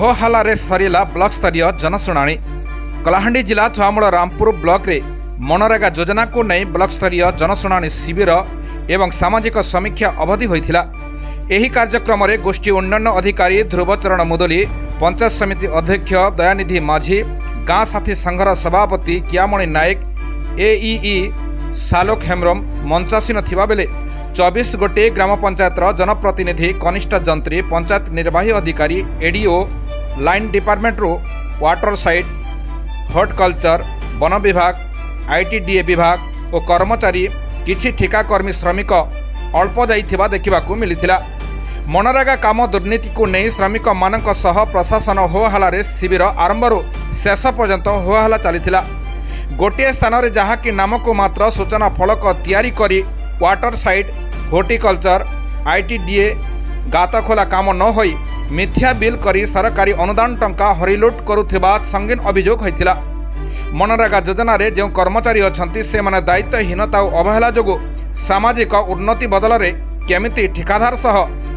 हो हल्ला सरीला ब्लॉक स्तरीय जनशुणाणी। कलाहांडी जिला थुआमूल रामपुर ब्लॉक रे मनरेगा योजना को नहीं ब्लॉक स्तरीय जनशुणाणी शिविर एवं सामाजिक समीक्षा अवधि होइथिला। एही कार्यक्रम रे गोष्ठी उन्नयन अधिकारी ध्रुवचरण मुदली, पंचायत समिति अध्यक्ष दयानिधि माझी, गाँ साथी संघर सभापति कियामणि नायक, एईई सालोक हेम्ब्रम मंचासीन थिबा बेले 24 गोटे ग्राम पंचायतर जनप्रतिनिधि, कनिष्ठ जंत्री, पंचायत निर्वाही अधिकारी, एडीओ, लाइन डिपार्टमेंट रो वाटर साइड, हॉर्टिकल्चर, वन विभाग, आईटीडीए विभाग और कर्मचारी किछि ठिकाकर्मी श्रमिक अल्प जाइथिबा देखिबाकू मिलिथिला। मनरेगा काम दुर्नीति को नहीं श्रमिक मानक सह प्रशासन हो हल्ला शिविर आरंभरू शेष पर्यंत हो हल्ला चलीथिला। गोटे स्थान रे जहाँकि नामको मात्र सूचना फलक तैयारी करी वाटर साइड, हॉर्टिकल्चर, आईटीडीए गात खोला काम न होई मिथ्या बिल करी सरकारी अनुदान टंका हरिलुट करुथिबा संगीन अभियोग होइथिला। मनरेगा योजना रे जो कर्मचारी अछंती से माने दायित्वहीनता और अवहेला जोगु सामाजिक उन्नति बदल रे केमिति ठिकादार सह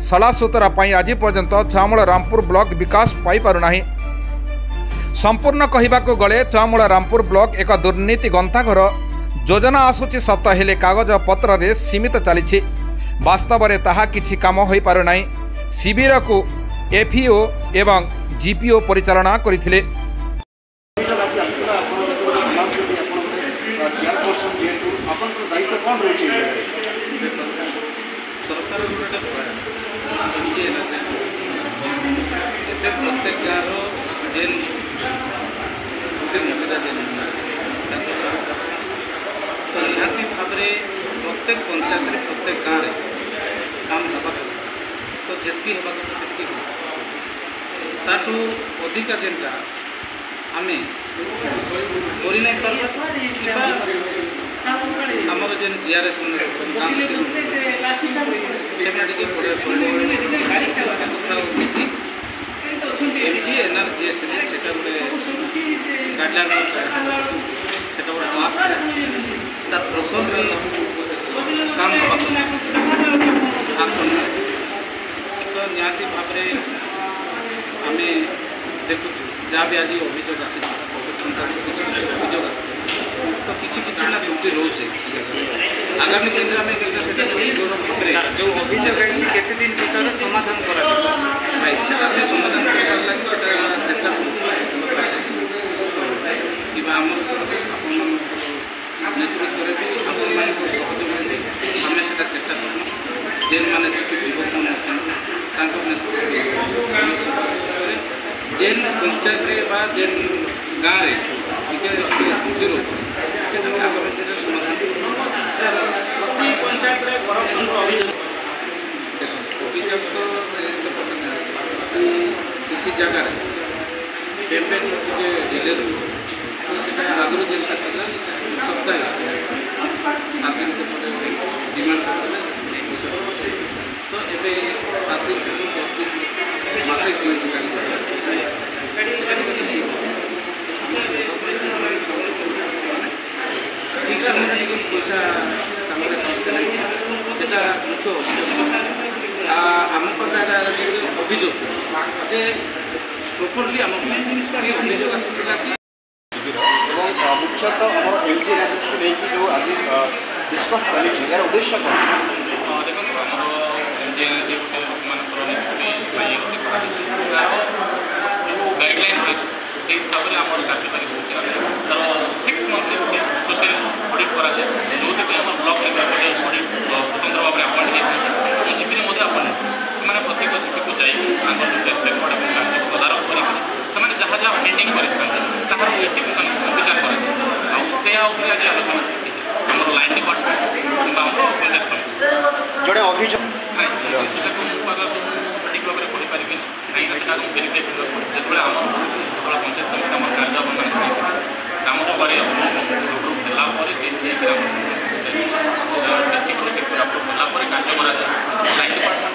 सला सुतरा पाई आज पर्यंत थुआमूल रामपुर ब्लॉक विकास पाई पारु नाही। संपूर्ण कहिबाकू गले थुआमूल रामपुर ब्लॉक एक दुर्नीति गंथाघर। योजना आसुची सत हेले कागज पत्र रे सीमित चली, वास्तव रे ताहा किछि काम होई पारु नाही। शिविर को एफईओ एवं जीपीओ परिचालना करथिले। सरकार प्रत्येक गाँव जेल गोटे मर्यादा जेल तो निहाती भाव में प्रत्येक पंचायत प्रत्येक गाँव में काम होगा तो जितकी होगा से ताठू अधिका जेनटा आम आमर जेन जीआरएस एमजी एनआरजीएस से गाइडलाइन से प्रॉपर काम तो निहाती भाव में आम देखु जहाँ भी आज अभियोग आसी अभियोग आस तो किसी किसी ना त्रुटि रोचे। आगामी दिन में जो अभियोग केते दिन भीतर समाधान करा समाधान करने चेष्टा आम नेतृत्व आप सहयोग आम से चेष्टा करूँ जेल मैंने युवक मैंने जेन पंचायत जेन गाँव में त्रुटि रोचे आगामी दिन समाधान पंचायत अभियोग तो किसी जगह पेमेंट डिले तो आगुरी जेल सप्ताह 7 दिन डिमांड करते तो ये 7 दिन 10 दिन मसे ठीक समय पैसा आम अभियोग जे प्रॉपर्ली आम अभियोग आसाला कि मुख्यतः एलजी एनआरजीएस को लेकिन जो आज डिस्कस चली यार उद्देश्य कौन देखो आम एलजी एनआरजी गाइडलाइन रही से हिसाब से आम कार्यकारी हो 6 मंथ सोशल ऑडिट करा जो ब्लॉक लेवल ऑडिट स्वतंत्र भाव में अपॉइंट तो शिविर अपॉइंट से प्रत्येक शिविर को जाकर तदारख कर जहाँ जहाँ पेंडिंग कर विचार कर आज आलोचना आम लाइन डिपार्टमेंट कि पंचायत समिति जोड़े अभियोग सठिक भाव में कही पारि कहीं भेरीफाई जो आम पंचायत समिति आम कार्य ग्राम सभा अप्रूव डिस्ट्रिक्ट अप्रूव कार्य लाइन डिपार्टमेंट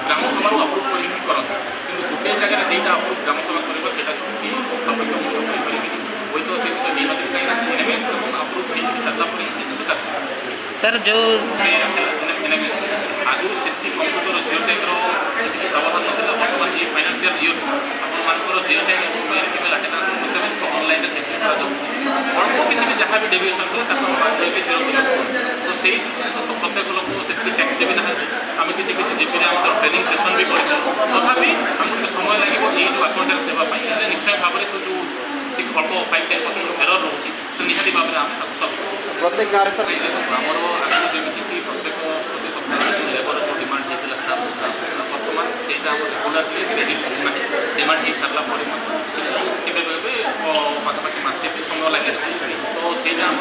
ग्राम सभा अप्रूव करते कि गोटे जगह दुईटा अप्रूव ग्राम सभा कर सर जो आगुरी से कंप्यूटर जियो टेक्र प्रावधान ना बर्तमान ये financial year jail time mail कि अटेंडेंस प्रत्येक सब ऑनलाइन चेक अल्प किसी भी जहाँ भी डेविएशन कले बाध्य जीरो तो से प्रत्येक लोक से टैक्स भी ना आम किसी जीपी आम ट्रेनिंग सेसन भी कर तथापि आमको समय लगे ये जो आकाउंट सेवा निश्चय भाव में जो ठीक अल्प 5-10% एरर रोचे तो निहाती भाव में आम सब प्रत्येक गाँव सर आमर आगे जमीक प्रत्येक प्रति सप्ताह जो लेबर जो डिमांड होता बर्तमान से रेगुलारली रेडी होना डिमांड हो सारा पाखापाखि मसे भी समय लगे तो सहीटा आम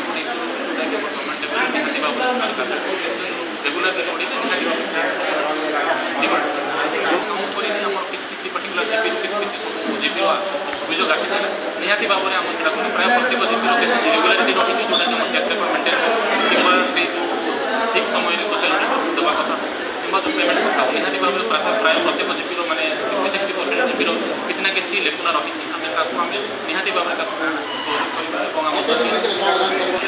गवर्नमेंट निहाती भाव रेगुलारली पड़े निहाती भाव डिमांड कम कर किसी पर्टिकुलर जीपी किसी जीपी अभियोग आसी निहाती भाव में आम से प्राय प्रत्येक जीपी किसी रेगुलारिटी रही जोटा कि कैश पेपर मेन्टेन कि से जो ठीक समय सोशल मीडिया देवा कथा कि जो पेमेंट कथा निहाती भाव में प्राय प्रत्येक जीपी मैंने 50-60% जीपी किसी ना कि लेखुना रही आम निहाती भाव में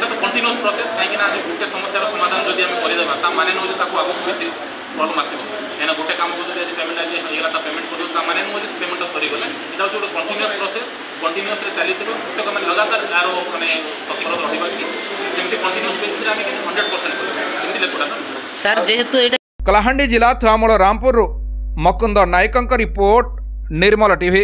तो कंटिन्यूअस प्रोसेस कहीं गोटे समस्या समाधान जब आम करदेवा माने नुह आगे बेसी प्रॉब्लम आसो कहीं गोटे कम को आज पेमेंट आज होगा तो पेमेंट कर माने नुह पेमेंट सरीगला यहाँ हूँ गोटे कंटिन्यूअस प्रोसेस कंटिन्यूअस चली प्रत्येक मैंने लगातार यार मैंने तत्पर रहा कि जमी कंटिन्यूअस बेसिस आम 100% लेखुटा सर जेहेतु कलाहांडी जिला थुआमूल रामपुर मकुंद नायक रिपोर्ट निर्मल टीवी।